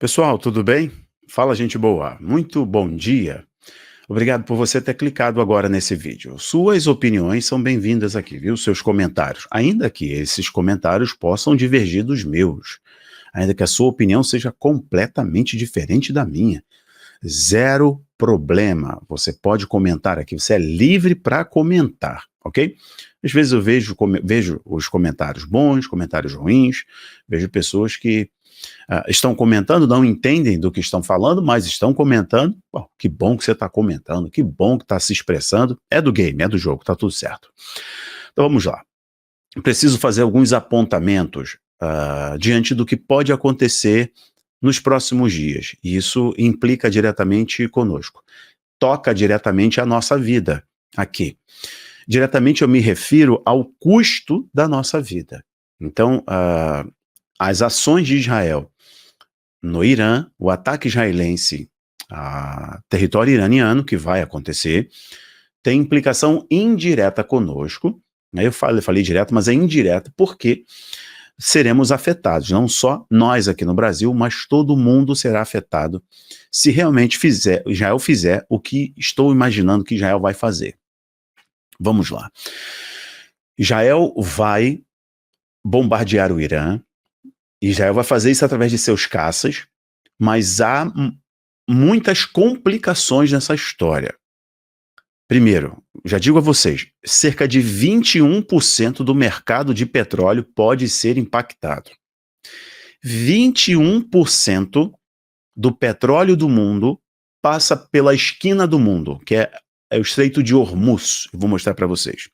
Pessoal, tudo bem? Fala, gente boa. Muito bom dia. Obrigado por você ter clicado agora nesse vídeo. Suas opiniões são bem-vindas aqui, viu? Seus comentários. Ainda que esses comentários possam divergir dos meus. Ainda que a sua opinião seja completamente diferente da minha. Zero problema. Você pode comentar aqui. Você é livre para comentar, ok? Às vezes eu vejo os comentários bons, comentários ruins. Vejo pessoas que estão comentando, não entendem do que estão falando, mas estão comentando. Bom, que bom que você está comentando, que bom que está se expressando. É do game, é do jogo, tá tudo certo. Então vamos lá. Preciso fazer alguns apontamentos diante do que pode acontecer nos próximos dias. E isso implica diretamente conosco. Toca diretamente a nossa vida aqui. Diretamente eu me refiro ao custo da nossa vida. Então, as ações de Israel no Irã, o ataque israelense a território iraniano, que vai acontecer, tem implicação indireta conosco. Eu falei direto, mas é indireto porque seremos afetados. Não só nós aqui no Brasil, mas todo mundo será afetado se realmente Israel fizer o que estou imaginando que Israel vai fazer. Vamos lá. Israel vai bombardear o Irã. Israel vai fazer isso através de seus caças, mas há muitas complicações nessa história. Primeiro, já digo a vocês, cerca de 21% do mercado de petróleo pode ser impactado. 21% do petróleo do mundo passa pela esquina do mundo, que é o Estreito de Hormuz. Eu vou mostrar para vocês.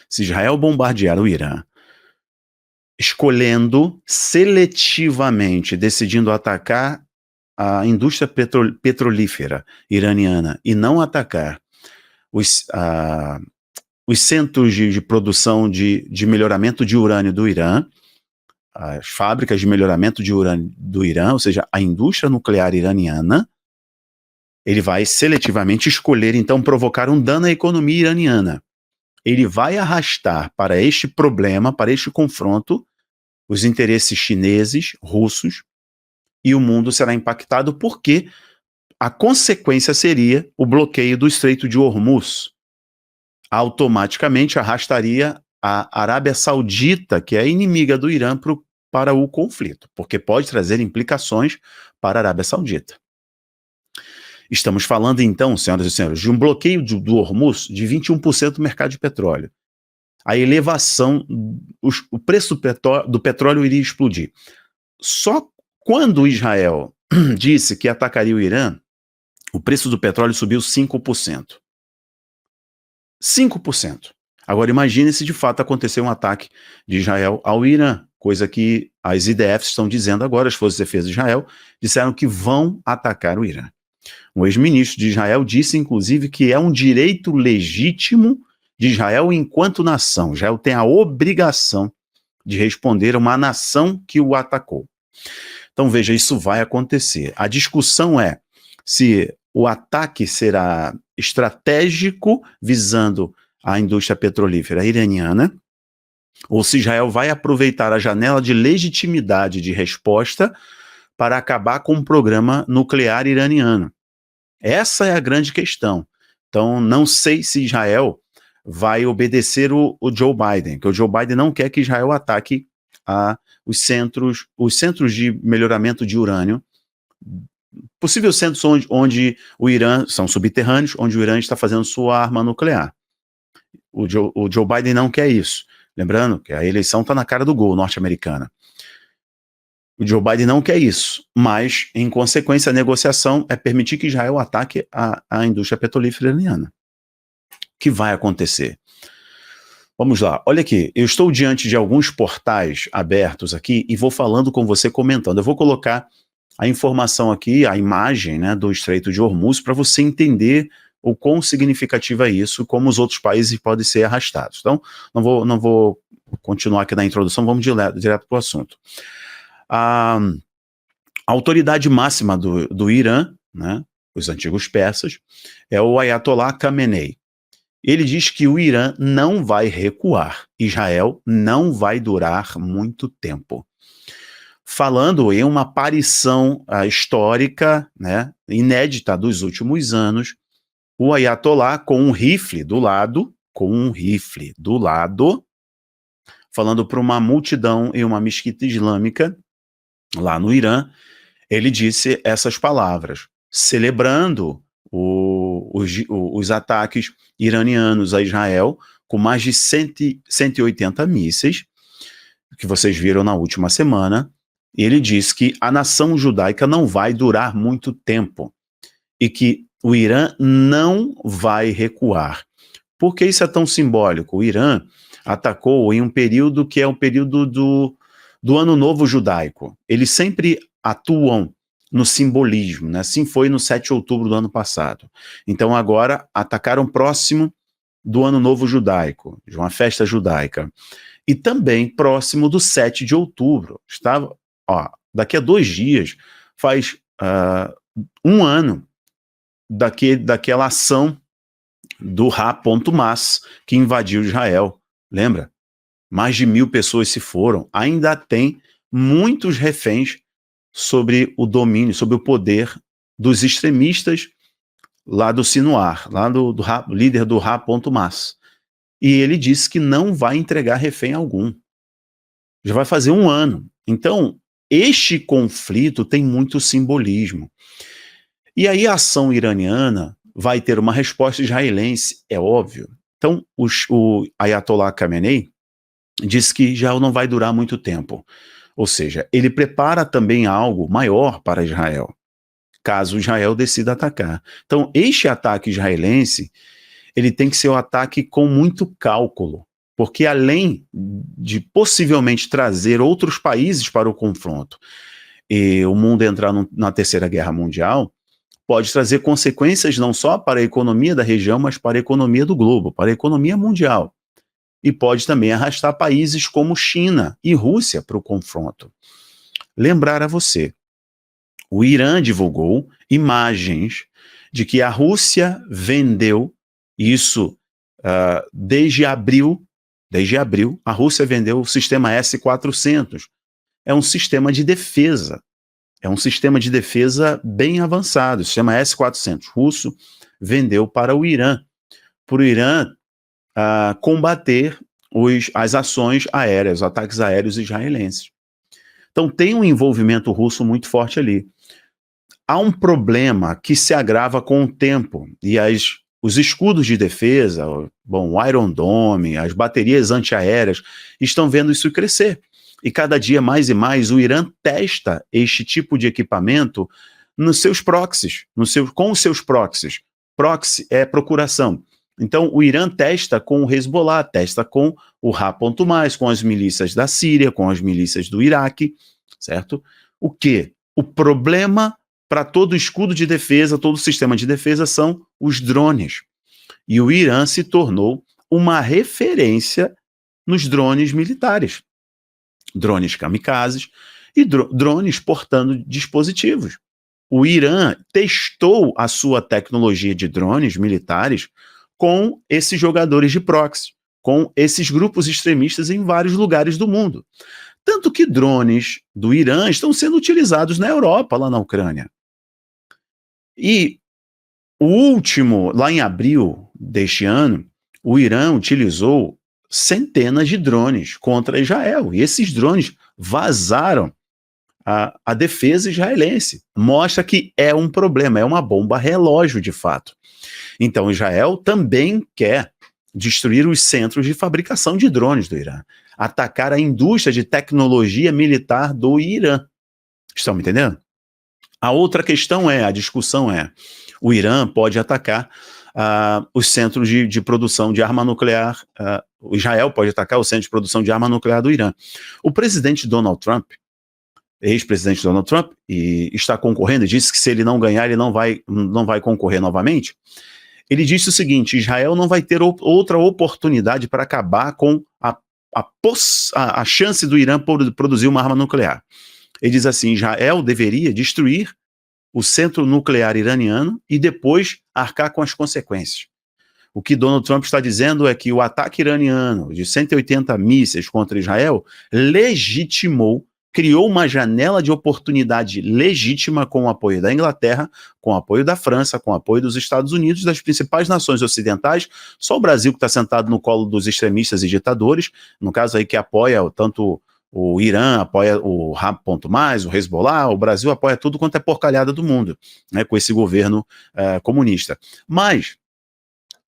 Se Israel bombardear o Irã, escolhendo seletivamente, decidindo atacar a indústria petrolífera iraniana e não atacar os centros de produção de melhoramento de urânio do Irã, as fábricas de melhoramento de urânio do Irã, ou seja, a indústria nuclear iraniana, ele vai seletivamente escolher, então, provocar um dano à economia iraniana. Ele vai arrastar para este problema, para este confronto, os interesses chineses, russos, e o mundo será impactado porque a consequência seria o bloqueio do Estreito de Hormuz. Automaticamente arrastaria a Arábia Saudita, que é inimiga do Irã, para o conflito, porque pode trazer implicações para a Arábia Saudita. Estamos falando então, senhoras e senhores, de um bloqueio do Hormuz de 21% do mercado de petróleo. A elevação, o preço do petróleo iria explodir. Só quando Israel disse que atacaria o Irã, o preço do petróleo subiu 5%. 5%. Agora imagine se de fato acontecer um ataque de Israel ao Irã, coisa que as IDFs estão dizendo agora, as Forças de Defesa de Israel, disseram que vão atacar o Irã. Um ex-ministro de Israel disse, inclusive, que é um direito legítimo de Israel enquanto nação. Israel tem a obrigação de responder a uma nação que o atacou. Então, veja, isso vai acontecer. A discussão é se o ataque será estratégico, visando a indústria petrolífera iraniana, ou se Israel vai aproveitar a janela de legitimidade de resposta para acabar com o programa nuclear iraniano. Essa é a grande questão. Então, não sei se Israel vai obedecer o Joe Biden, porque o Joe Biden não quer que Israel ataque os centros de melhoramento de urânio, possíveis centros onde o Irã, são subterrâneos, onde o Irã está fazendo sua arma nuclear. O Joe Biden não quer isso. Lembrando que a eleição está na cara do gol norte-americana. O Joe Biden não quer isso, mas, em consequência, a negociação é permitir que Israel ataque a indústria petrolífera iraniana. O que vai acontecer? Vamos lá, olha aqui, eu estou diante de alguns portais abertos aqui e vou falando com você, comentando. Eu vou colocar a informação aqui, a imagem, né, do Estreito de Hormuz, para você entender o quão significativo é isso, como os outros países podem ser arrastados. Então, não vou continuar aqui na introdução, vamos direto para o assunto. A autoridade máxima do Irã, né, os antigos persas, é o Ayatollah Khamenei. Ele diz que o Irã não vai recuar, Israel não vai durar muito tempo. falando em uma aparição histórica, né, inédita dos últimos anos, o Ayatollah com um rifle do lado, falando para uma multidão em uma mesquita islâmica lá no Irã, ele disse essas palavras, celebrando os ataques iranianos a Israel, com mais de 180 mísseis, que vocês viram na última semana. Ele disse que a nação judaica não vai durar muito tempo e que o Irã não vai recuar. Por que isso é tão simbólico? O Irã atacou em um período que é um período do Ano Novo Judaico. Eles sempre atuam no simbolismo, né? Assim foi no 7 de outubro do ano passado. Então agora atacaram próximo do Ano Novo Judaico, de uma festa judaica. E também próximo do 7 de outubro. Daqui a 2 dias faz um ano daquela ação do Hamas que invadiu Israel. Lembra? Mais de 1.000 pessoas se foram. Ainda tem muitos reféns sobre o domínio, sobre o poder dos extremistas lá do Sinuar, lá do líder do Hamas. E ele disse que não vai entregar refém algum. Já vai fazer um ano. Então, este conflito tem muito simbolismo. E aí a ação iraniana vai ter uma resposta israelense, é óbvio. Então, o Ayatollah Khamenei disse que já não vai durar muito tempo. Ou seja, ele prepara também algo maior para Israel, caso Israel decida atacar. Então, este ataque israelense, ele tem que ser um ataque com muito cálculo, porque além de possivelmente trazer outros países para o confronto e o mundo entrar na Terceira Guerra Mundial, pode trazer consequências não só para a economia da região, mas para a economia do globo, para a economia mundial. E pode também arrastar países como China e Rússia para o confronto. Lembrar a você, o Irã divulgou imagens de que a Rússia vendeu, isso desde abril, a Rússia vendeu o sistema S-400. É um sistema de defesa. É um sistema de defesa bem avançado. O sistema S-400 russo vendeu para o Irã. Para o Irã combater as ações aéreas, os ataques aéreos israelenses. Então tem um envolvimento russo muito forte ali. Há um problema que se agrava com o tempo, e os escudos de defesa, o Iron Dome, as baterias antiaéreas, estão vendo isso crescer. E cada dia mais e mais o Irã testa este tipo de equipamento nos seus proxies, com os seus proxies. Proxy é procuração. Então o Irã testa com o Hezbollah, testa com o Ra.mais, com as milícias da Síria, com as milícias do Iraque, certo? O quê? O problema para todo escudo de defesa, todo sistema de defesa são os drones. E o Irã se tornou uma referência nos drones militares. Drones kamikazes e drones portando dispositivos. O Irã testou a sua tecnologia de drones militares com esses jogadores de proxy, com esses grupos extremistas em vários lugares do mundo. Tanto que drones do Irã estão sendo utilizados na Europa, lá na Ucrânia. E o último, lá em abril deste ano, o Irã utilizou centenas de drones contra Israel. E esses drones vazaram a defesa israelense. Mostra que é um problema, é uma bomba relógio de fato. Então Israel também quer destruir os centros de fabricação de drones do Irã, atacar a indústria de tecnologia militar do Irã. Estão me entendendo? A outra questão a discussão é, o Irã pode atacar os centros de produção de arma nuclear, o Israel pode atacar o centro de produção de arma nuclear do Irã. O presidente Donald Trump, ex-presidente Donald Trump, e está concorrendo, e disse que se ele não ganhar, ele não vai concorrer novamente. Ele disse o seguinte: Israel não vai ter outra oportunidade para acabar com a chance do Irã produzir uma arma nuclear. Ele diz assim: Israel deveria destruir o centro nuclear iraniano e depois arcar com as consequências. O que Donald Trump está dizendo é que o ataque iraniano de 180 mísseis contra Israel legitimou criou uma janela de oportunidade legítima com o apoio da Inglaterra, com o apoio da França, com o apoio dos Estados Unidos, das principais nações ocidentais. Só o Brasil que está sentado no colo dos extremistas e ditadores, no caso aí que apoia tanto o Irã, apoia o Rab.mais, o Hezbollah, o Brasil apoia tudo quanto é porcalhada do mundo, né, com esse governo comunista. Mas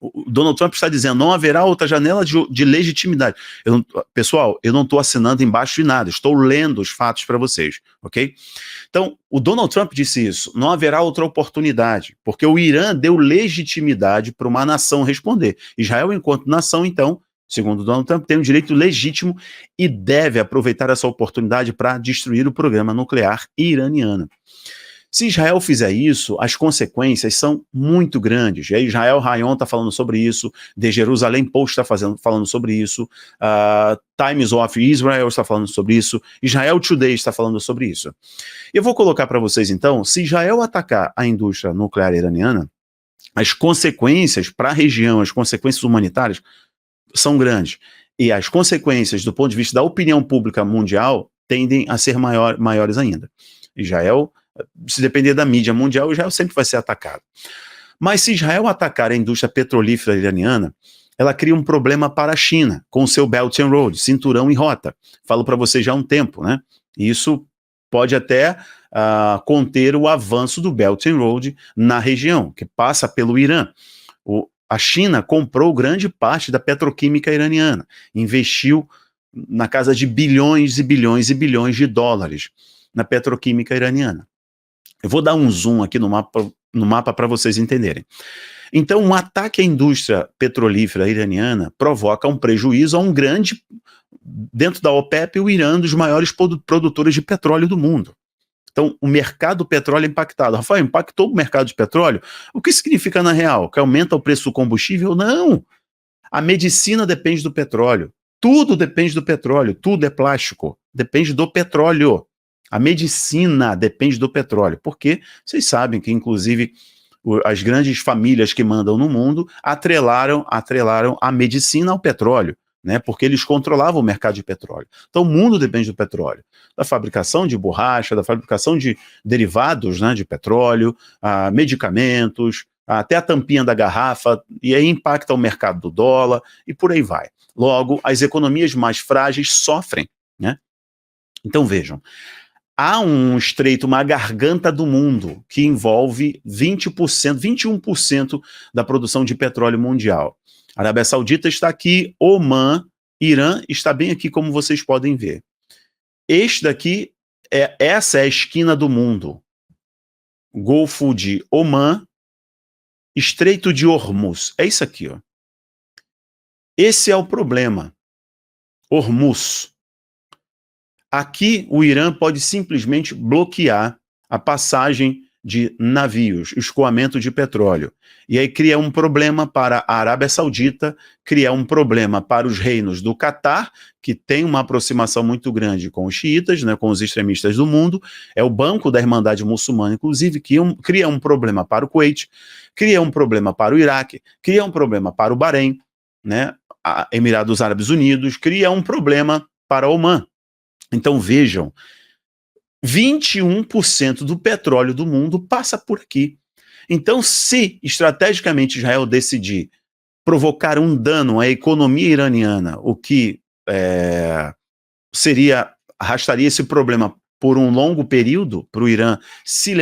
o Donald Trump está dizendo, não haverá outra janela de legitimidade. Pessoal, eu não estou assinando embaixo de nada, estou lendo os fatos para vocês, ok? Então, o Donald Trump disse isso, não haverá outra oportunidade, porque o Irã deu legitimidade para uma nação responder. Israel, enquanto nação, então, segundo o Donald Trump, tem um direito legítimo e deve aproveitar essa oportunidade para destruir o programa nuclear iraniano. Se Israel fizer isso, as consequências são muito grandes. E aí Israel Rayon está falando sobre isso, The Jerusalem Post está falando sobre isso, Times of Israel está falando sobre isso, Israel Today está falando sobre isso. Eu vou colocar para vocês então, se Israel atacar a indústria nuclear iraniana, as consequências para a região, as consequências humanitárias são grandes. E as consequências do ponto de vista da opinião pública mundial tendem a ser maiores ainda. Israel, se depender da mídia mundial, Israel sempre vai ser atacado. Mas se Israel atacar a indústria petrolífera iraniana, ela cria um problema para a China, com o seu Belt and Road, cinturão e rota. Falo para vocês já há um tempo, né? E isso pode até conter o avanço do Belt and Road na região, que passa pelo Irã. A China comprou grande parte da petroquímica iraniana, investiu na casa de bilhões e bilhões e bilhões de dólares na petroquímica iraniana. Eu vou dar um zoom aqui no mapa para vocês entenderem. Então, um ataque à indústria petrolífera iraniana provoca um prejuízo a um grande, dentro da OPEP, o Irã, um dos maiores produtores de petróleo do mundo. Então, o mercado do petróleo é impactado. Rafael, impactou o mercado de petróleo? O que significa na real? Que aumenta o preço do combustível? Não! A medicina depende do petróleo. Tudo depende do petróleo. Tudo é plástico. Depende do petróleo. A medicina depende do petróleo. Porque vocês sabem que, inclusive, as grandes famílias que mandam no mundo atrelaram a medicina ao petróleo, né? Porque eles controlavam o mercado de petróleo. Então, o mundo depende do petróleo. Da fabricação de borracha, da fabricação de derivados, né, de petróleo, medicamentos, até a tampinha da garrafa, e aí impacta o mercado do dólar, e por aí vai. Logo, as economias mais frágeis sofrem, né? Então, vejam, há um estreito, uma garganta do mundo, que envolve 20%, 21% da produção de petróleo mundial. A Arábia Saudita está aqui, Omã, Irã está bem aqui, como vocês podem ver. Essa é a esquina do mundo. Golfo de Omã, Estreito de Hormuz. É isso aqui, ó. Esse é o problema. Hormuz. Aqui, o Irã pode simplesmente bloquear a passagem de navios, escoamento de petróleo. E aí cria um problema para a Arábia Saudita, cria um problema para os reinos do Catar, que tem uma aproximação muito grande com os xiitas, né, com os extremistas do mundo, é o banco da Irmandade Muçulmana, inclusive, que cria um problema para o Kuwait, cria um problema para o Iraque, cria um problema para o Bahrein, né, a Emirados Árabes Unidos, cria um problema para Omã. Então vejam, 21% do petróleo do mundo passa por aqui. Então, se estrategicamente Israel decidir provocar um dano à economia iraniana, o que arrastaria esse problema por um longo período para o Irã se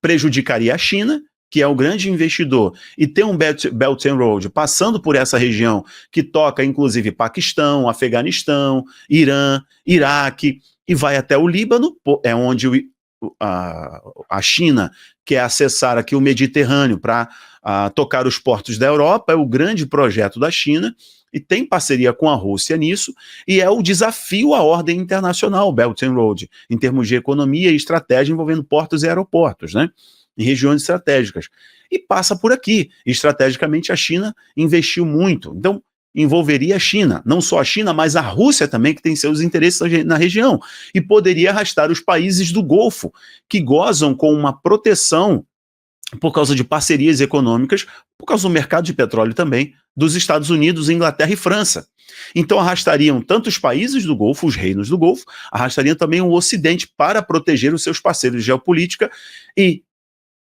prejudicaria a China, que é o grande investidor, e tem um Belt and Road passando por essa região, que toca inclusive Paquistão, Afeganistão, Irã, Iraque, e vai até o Líbano, é onde a China quer acessar aqui o Mediterrâneo para tocar os portos da Europa, é o grande projeto da China, e tem parceria com a Rússia nisso, e é o desafio à ordem internacional, o Belt and Road, em termos de economia e estratégia envolvendo portos e aeroportos, né? Em regiões estratégicas. E passa por aqui. Estrategicamente, a China investiu muito. Então, envolveria a China. Não só a China, mas a Rússia também, que tem seus interesses na região. E poderia arrastar os países do Golfo, que gozam com uma proteção por causa de parcerias econômicas, por causa do mercado de petróleo também, dos Estados Unidos, Inglaterra e França. Então arrastariam tanto os países do Golfo, os reinos do Golfo, arrastariam também o Ocidente para proteger os seus parceiros de geopolítica e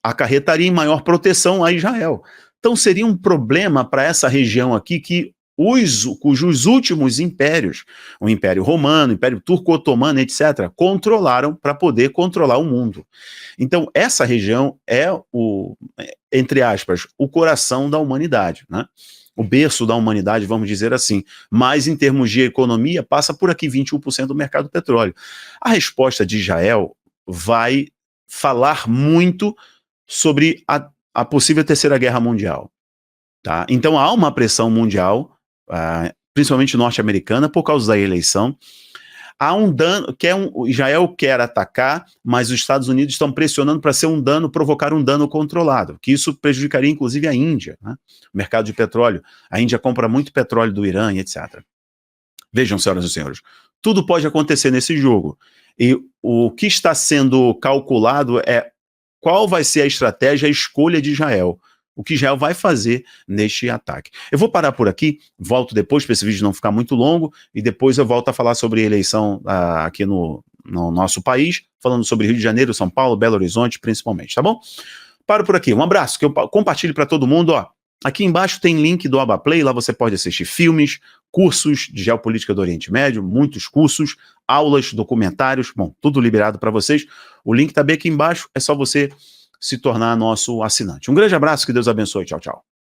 acarretaria em maior proteção a Israel. Então seria um problema para essa região aqui cujos últimos impérios, o Império Romano, o Império Turco-Otomano, etc., controlaram para poder controlar o mundo. Então, essa região é entre aspas, o coração da humanidade, né? O berço da humanidade, vamos dizer assim. Mas, em termos de economia, passa por aqui 21% do mercado do petróleo. A resposta de Israel vai falar muito sobre a possível terceira guerra mundial. Tá? Então, há uma pressão mundial, principalmente norte-americana, por causa da eleição. Há um dano, Israel quer atacar, mas os Estados Unidos estão pressionando para ser um dano, provocar um dano controlado, que isso prejudicaria inclusive a Índia, né? O mercado de petróleo. A Índia compra muito petróleo do Irã e etc. Vejam, senhoras e senhores, tudo pode acontecer nesse jogo. E o que está sendo calculado é qual vai ser a estratégia, a escolha de Israel. O que Israel vai fazer neste ataque. Eu vou parar por aqui, volto depois para esse vídeo não ficar muito longo, e depois eu volto a falar sobre a eleição aqui no nosso país, falando sobre Rio de Janeiro, São Paulo, Belo Horizonte, principalmente, tá bom? Paro por aqui, um abraço, que eu compartilho para todo mundo, ó. Aqui embaixo tem link do Abaplay, lá você pode assistir filmes, cursos de geopolítica do Oriente Médio, muitos cursos, aulas, documentários, bom, tudo liberado para vocês. O link tá bem aqui embaixo, é só você se tornar nosso assinante. Um grande abraço, que Deus abençoe, tchau, tchau.